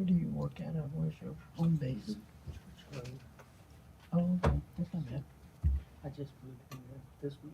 do you work out of? Where's your home base? Oh, okay, that's not bad. I just moved here this week.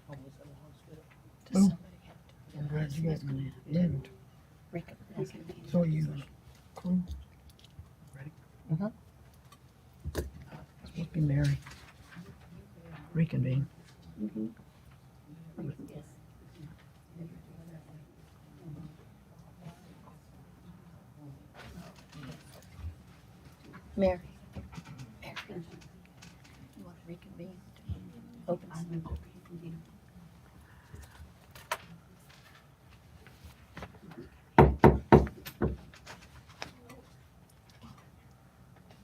I was at the hospital. Does somebody have to? I'm glad you guys lived. So you crew? Ready? Mhm. Supposed to be Mary. Reconvene. Mary. Mary. You want to reconvene? Open.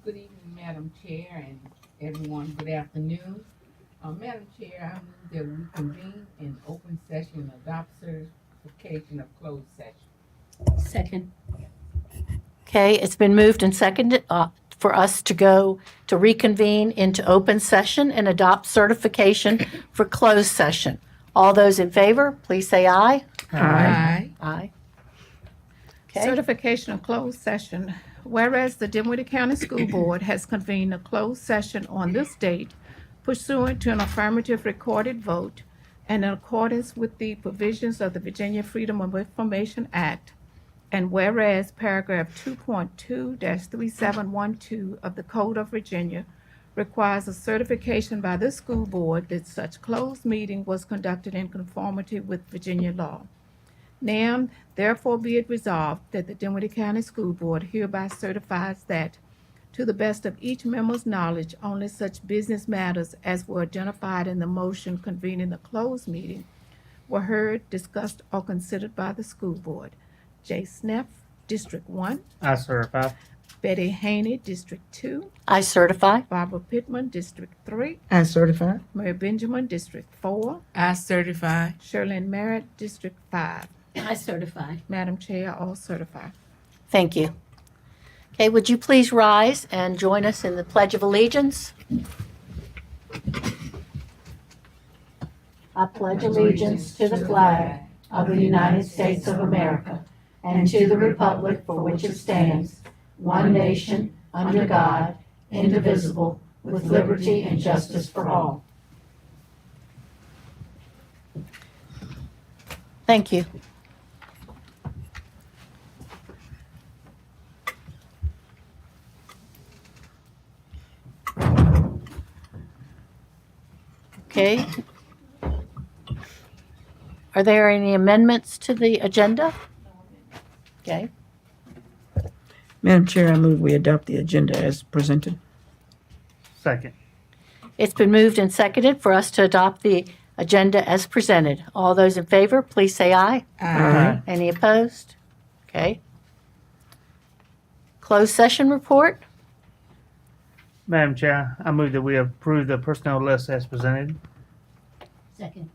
Good evening, Madam Chair, and everyone. Good afternoon. Madam Chair, I move that we convene in open session and adopt certification of closed session. Second. Okay, it's been moved and seconded for us to go to reconvene into open session and adopt certification for closed session. All those in favor, please say aye. Aye. Aye. Okay, Certification of closed session. Whereas the Dinwiddie County School Board has convened a closed session on this date pursuant to an affirmative recorded vote and in accordance with the provisions of the Virginia Freedom of Information Act. And whereas paragraph 2.2-3712 of the Code of Virginia requires a certification by the school board that such closed meeting was conducted in conformity with Virginia law. Now, therefore be it resolved that the Dinwiddie County School Board hereby certifies that, to the best of each member's knowledge, only such business matters as were identified in the motion convening the closed meeting were heard, discussed, or considered by the school board. J. Sneff, District 1. I certify. Betty Haney, District 2. I certify. Barbara Pittman, District 3. I certify. Mary Benjamin, District 4. I certify. Shirley Merritt, District 5. I certify. Madam Chair, all certify. Thank you. Okay, would you please rise and join us in the Pledge of Allegiance? I pledge allegiance to the flag of the United States of America and to the republic for which it stands, one nation, under God, indivisible, with liberty and justice for all. Thank you. Okay. Are there any amendments to the agenda? Okay. Madam Chair, I move we adopt the agenda as presented. Second. It's been moved and seconded for us to adopt the agenda as presented. All those in favor, please say aye. Aye. Any opposed? Okay. Closed session report? Madam Chair, I move that we approve the personnel list as presented. Second.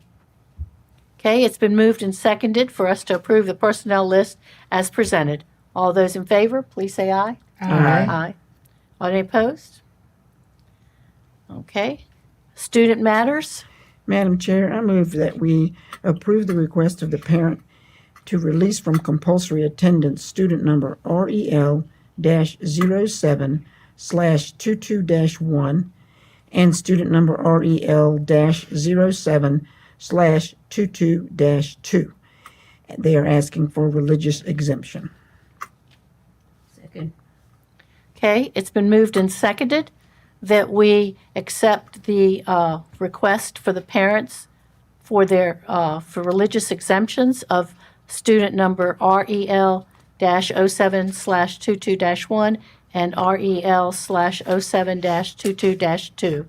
Okay, it's been moved and seconded for us to approve the personnel list as presented. All those in favor, please say aye. Aye. Aye. Any opposed? Okay. Student matters? Madam Chair, I move that we approve the request of the parent to release from compulsory attendance student number REL-07/22-1 and student number REL-07/22-2. They are asking for religious exemption. Second. Okay, it's been moved and seconded that we accept the request for the parents for their for religious exemptions of student number REL-07/22-1 and REL/07-22-2.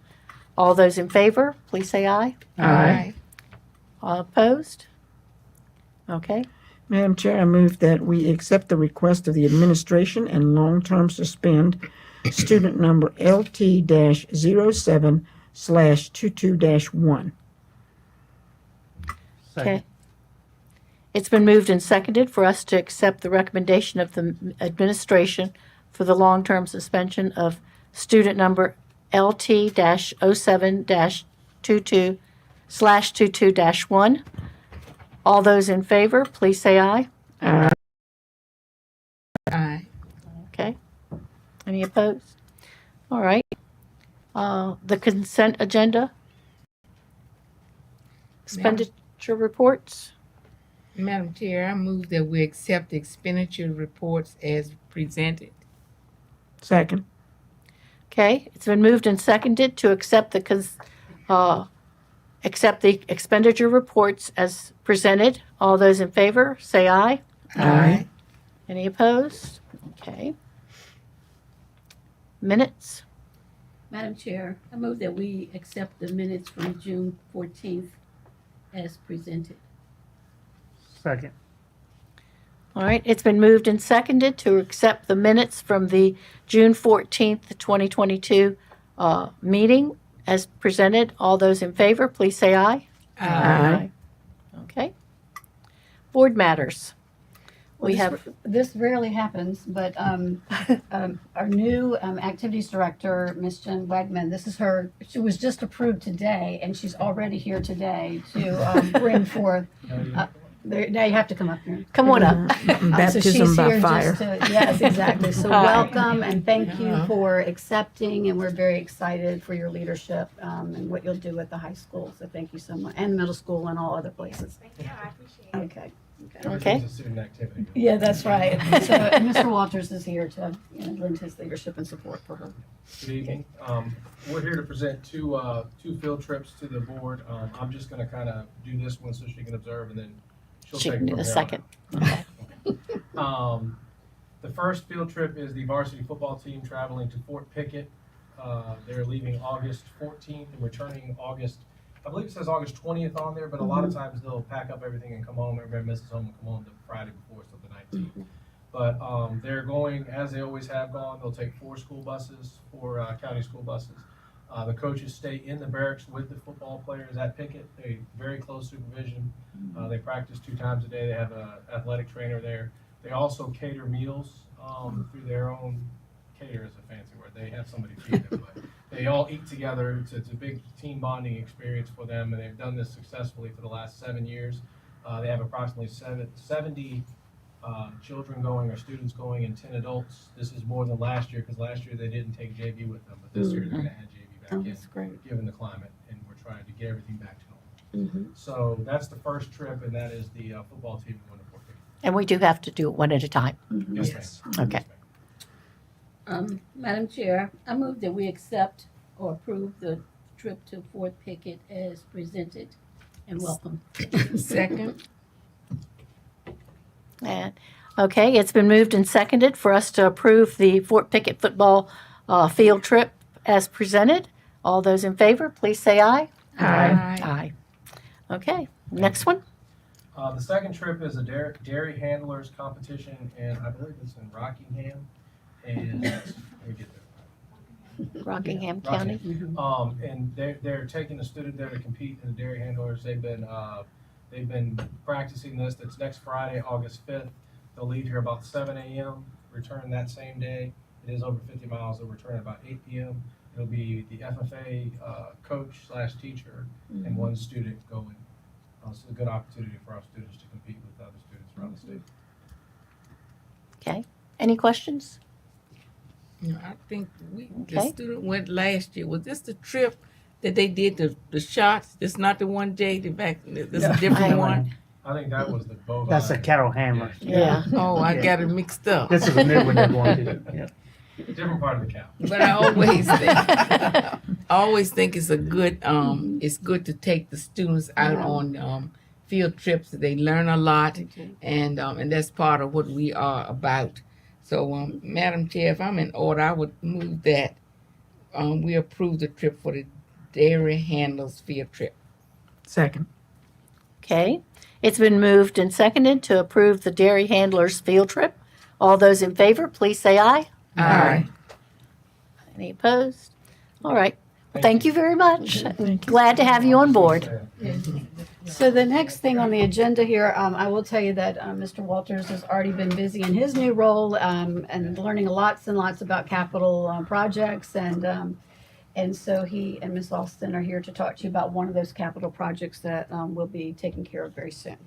All those in favor, please say aye. Aye. All opposed? Okay. Madam Chair, I move that we accept the request of the administration and long-term suspend student number LT-07/22-1. Okay. It's been moved and seconded for us to accept the recommendation of the administration for the long-term suspension of student number LT-07-22/22-1. All those in favor, please say aye. Aye. Aye. Any opposed? All right. The consent agenda. Expenditure reports. Madam Chair, I move that we accept the expenditure reports as presented. Second. Okay, it's been moved and seconded to accept accept the expenditure reports as presented. All those in favor, say aye. Aye. Any opposed? Okay. Minutes. Madam Chair, I move that we accept the minutes from June 14th as presented. Second. All right, it's been moved and seconded to accept the minutes from the June 14th, 2022 meeting as presented. All those in favor, please say aye. Aye. Okay. Board matters. We Well, have, this rarely happens, but our new activities director, Miss Jen Wegman, this is her. She was just approved today, and she's already here today to bring forth. Now you have to come up here. come on up. So Baptism she's by here fire. just to, yes, exactly. So Hi. welcome and thank you for accepting, and we're very excited for your leadership and what you'll do at the high school. So thank you so much, and middle school and all other places. Thank you. I appreciate it. Okay. Okay. Everything's a student activity. Yeah, that's right. So Mr. Walters is here to lend his leadership and support for her. Good evening. We're here to present two field trips to the board. I'm just gonna kind of do this one so she can observe, and then she'll She take can it do from the there on second. out. The first field trip is the varsity football team traveling to Fort Pickett. They're leaving August 14th and returning I believe it says August 20th on there, but a lot of times they'll pack up everything and come home. Everybody misses home and come home the Friday before, so the 19th. But they're going, as they always have gone, they'll take 4 school buses, 4 county school buses. The coaches stay in the barracks with the football players at Pickett. They very close supervision. They practice 2 times a day. They have an athletic trainer there. They also cater meals through their own. Cater is a fancy word. They have somebody feed them, but they all eat together. It's a big team bonding experience for them, and they've done this successfully for the last 7 years. They have approximately 70 children going or students going and 10 adults. This is more than last year because last year they didn't take JV with them, but this year they're going to add JV back Oh, in, that's great. given the climate, and we're trying to get everything back to normal. So that's the first trip, and that is the football team going to Fort Pickett. And we do have to do it one at a time. Yes, ma'am. Okay. Yes, ma'am. Madam Chair, I move that we accept or approve the trip to Fort Pickett as presented and welcome. Second. And, okay, it's been moved and seconded for us to approve the Fort Pickett football field trip as presented. All those in favor, please say aye. Aye. Okay, next one. The second trip is a dairy handlers competition, and I believe it's in Rockingham. And let me get there. Rockingham County. And they're taking a student there to compete in the dairy handlers. They've been practicing this. That's next Friday, August 5th. They'll leave here about 7 a.m., return that same day. It is over 50 miles. They'll return at about 8 p.m. It'll be the FFA coach/teacher and 1 student going. It's a good opportunity for our students to compete with other students around the state. Okay, any questions? No, I think the Okay. student went last year. Was this the trip that they did the shots? This not the one, Jay, this a different one? I think that was the bovine. That's a cattle handler. Yeah. Oh, I Yeah. got it mixed up. This is a new one they're going to. Yeah. Different part of the cow. But I always think it's a good it's good to take the students out on field trips. They learn a lot, and that's part of what we are about. So, Madam Chair, if I'm in order, I would move that we approve the trip for the dairy handlers field trip. Second. Okay, it's been moved and seconded to approve the dairy handlers field trip. All those in favor, please say aye. Aye. Any opposed? All right, thank you very much. Thank you. Glad to have you on board. So the next thing on the agenda here, I will tell you that Mr. Walters has already been busy in his new role and learning lots and lots about capital projects. And so he and Ms. Alston are here to talk to you about one of those capital projects that will be taken care of very soon.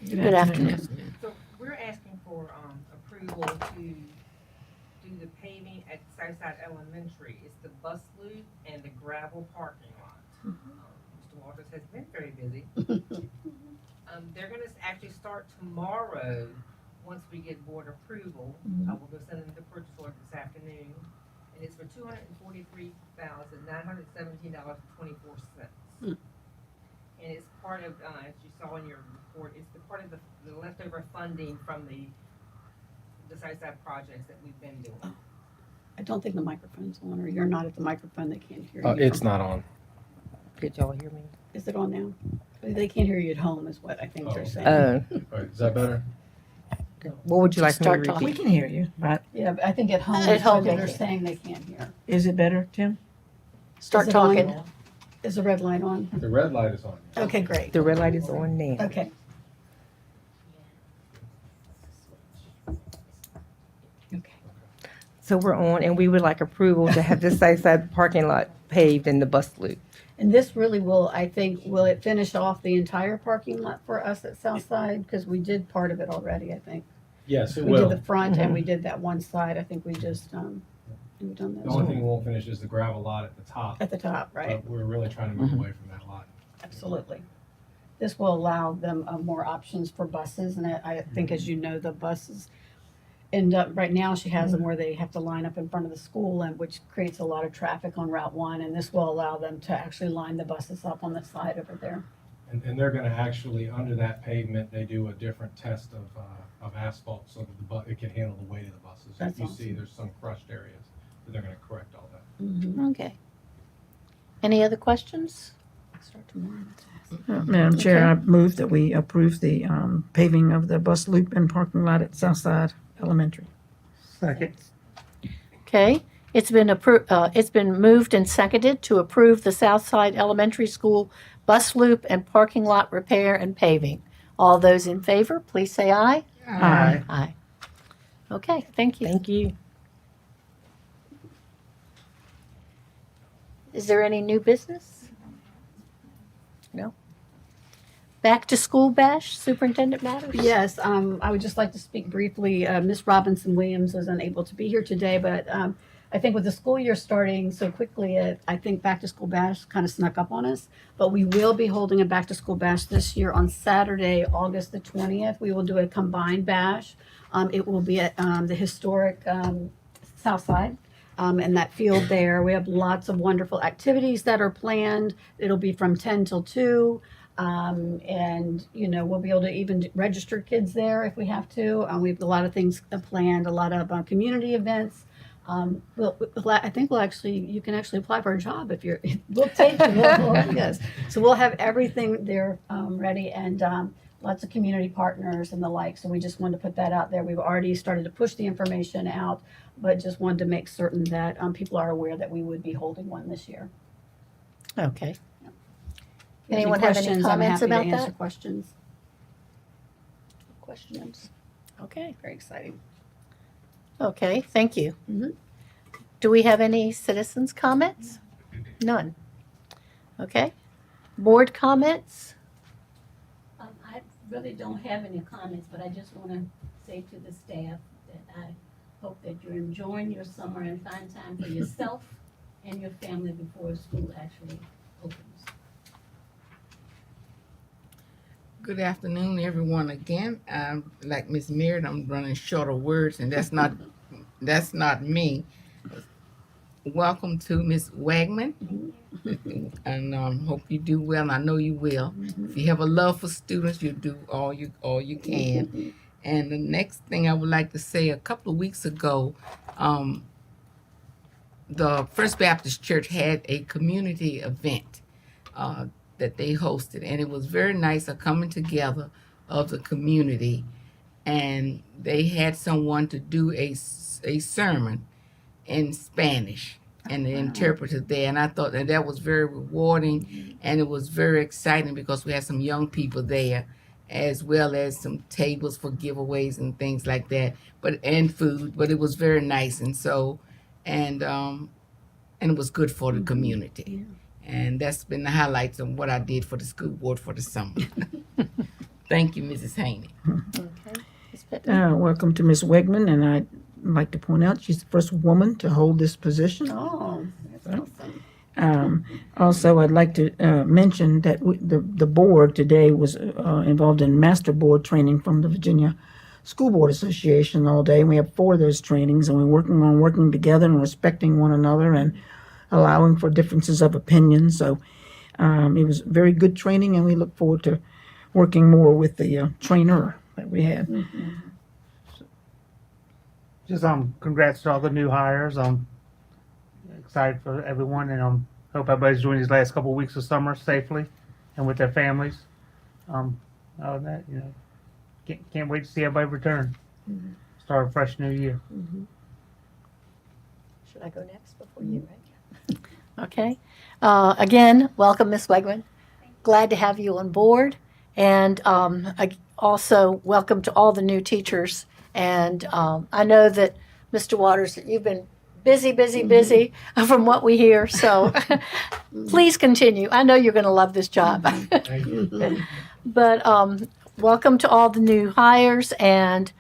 Good afternoon. So we're asking for approval to the paving at Southside Elementary. It's the bus loop and the gravel parking lot. Mr. Walters has been very busy. They're gonna actually start tomorrow, once we get board approval. I will go send them the purchase order this afternoon. And it's for $243,917.24. And it's part of, as you saw in your report, it's the part of the leftover funding from the Southside projects that we've been doing. I don't think the microphone's on, or you're not at the microphone, they can't hear you. It's not on. Could y'all hear me? Is it on now? They can't hear you at home is what I think they're saying. All right, is that better? What would you like me to Start repeat? talking. We can hear you, but Yeah, but I think at home At is home what they they're can. saying they can't hear. is it better, Tim? Start Is it on? talking. Is the red light on? The red light is on. Okay, great. The red light is on now. Okay. Okay. So we're on, and we would like approval to have the Southside parking lot paved and the bus loop. And this really will, I think, will it finish off the entire parking lot for us at Southside? Because we did part of it already, I think. Yes, it We did will. the front and we did that one side. I think we just, we've done The only thing those we won't finish is the gravel lot at the top. at the top, right? But we're really trying to move away from that lot. Absolutely. This will allow them more options for buses, and I think, as you know, the buses end up, right now, she has them where they have to line up in front of the school, and which creates a lot of traffic on Route 1, and this will allow them to actually line the buses up on the side over there. And they're gonna actually, under that pavement, they do a different test of asphalt so that it can handle the weight of the buses. That's If you see, awesome. there's some crushed areas, but they're gonna correct all that. Okay. Any other questions? Start tomorrow. Madam Chair, Okay. I move that we approve the paving of the bus loop and parking lot at Southside Elementary. Second. Okay, it's been moved and seconded to approve the Southside Elementary School bus loop and parking lot repair and paving. All those in favor, please say aye. Aye. Aye. Okay, thank you. Thank you. Is there any new business? No? Back to school bash, Superintendent Matters? Yes, I would just like to speak briefly. Miss Robinson Williams is unable to be here today, but I think with the school year starting so quickly, I think Back to School Bash kind of snuck up on us. But we will be holding a Back to School Bash this year on Saturday, August the 20th. We will do a combined bash. It will be at the historic South Side. And that field there. We have lots of wonderful activities that are planned. It'll be from 10 till 2. And, you know, we'll be able to even register kids there if we have to. We have a lot of things planned, a lot of community events. I think you can actually apply for a job if you're, we'll take you. Yes. So we'll have everything there ready, and lots of community partners and the like. So we just wanted to put that out there. We've already started to push the information out, but just wanted to make certain that people are aware that we would be holding one this year. Okay. If you Anyone have any questions, comments I'm about happy to answer that? questions. Questions? Okay. Very exciting. Okay, thank you. Mhm. Do we have any citizens' comments? None. Okay. Board comments? I really don't have any comments, but I just want to say to the staff that I hope that you're enjoying your summer and find time for yourself and your family before school actually opens. Good afternoon, everyone. Again, like Miss Merritt, I'm running short of words, and that's not me. Welcome to Miss Wagman, and hope you do well. And I know you will. If you have a love for students, you do all you can. And the next thing I would like to say, a couple of weeks ago, the First Baptist Church had a community event that they hosted, and it was very nice, a coming together of the community, and they had someone to do a sermon in Spanish and the interpreter there, and I thought that was very rewarding, and it was very exciting because we had some young people there, as well as some tables for giveaways and things like that, and food, but it was very nice, and it was good for the community. And that's been the highlights of what I did for the school board for the summer. Thank you, Mrs. Haney. Okay. Ms. Pittman? Welcome to Ms. Wegman, and I I'd like to point out she's the first woman to hold this position. Oh, that's awesome. Also, I'd like to mention that the board today was involved in master board training from the Virginia School Board Association all day. We have 4 of those trainings, and we're working on working together and respecting one another and allowing for differences of opinion. So it was very good training, and we look forward to working more with the trainer that we had. Just congrats to all the new hires. Excited for everyone, and hope everybody's doing these last couple of weeks of summer safely and with their families. Other than that, can't wait to see everybody return. Start a fresh new year. Should I go next before you? Okay. Again, welcome, Ms. Wegman. Glad to have you on board. And also welcome to all the new teachers. And I know that, Mr. Waters, that you've been busy from what we hear. So please continue. I know you're going to love this job. Thank you. But welcome to all the new hires, and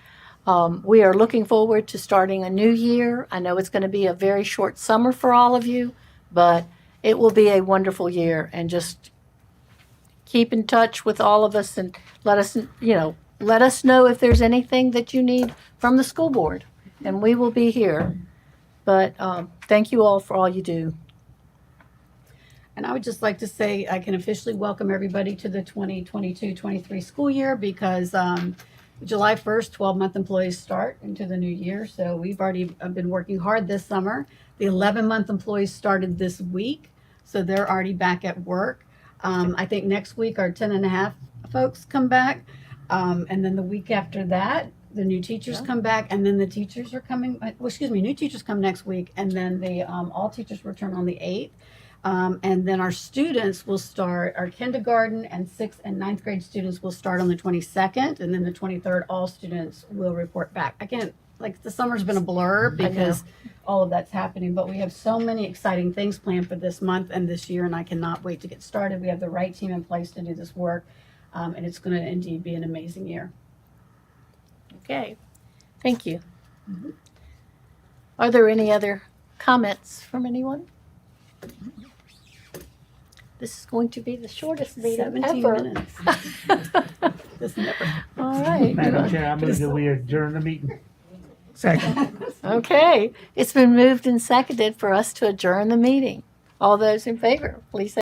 we are looking forward to starting a new year. I know it's going to be a very short summer for all of you, but it will be a wonderful year. And just keep in touch with all of us and let us know if there's anything that you need from the school board, and we will be here. But thank you all for all you do. And I would just like to say I can officially welcome everybody to the 2022-23 school year because July 1st, 12-month employees start into the new year. So we've already been working hard this summer. The 11-month employees started this week, so they're already back at work. I think next week our 10.5 folks come back. And then the week after that, the new teachers come back, and then the teachers are coming, new teachers come next week, and then the all teachers return on the 8th. And then our students will start, our kindergarten and 6th and 9th grade students will start on the 22nd, and then the 23rd, all students will report back. Again, like the summer's been a blur because all of that's happening, but we have so many exciting things planned for this month and this year, and I cannot wait to get started. We have the right team in place to do this work, and it's going to indeed be an amazing year. Okay. Thank you. Are there any other comments from anyone? This is going to be the shortest meeting 17 ever. minutes. This never. All right. Madam Chair, I move that we adjourn the meeting. Second. Okay. It's been moved and seconded for us to adjourn the meeting. All those in favor, please say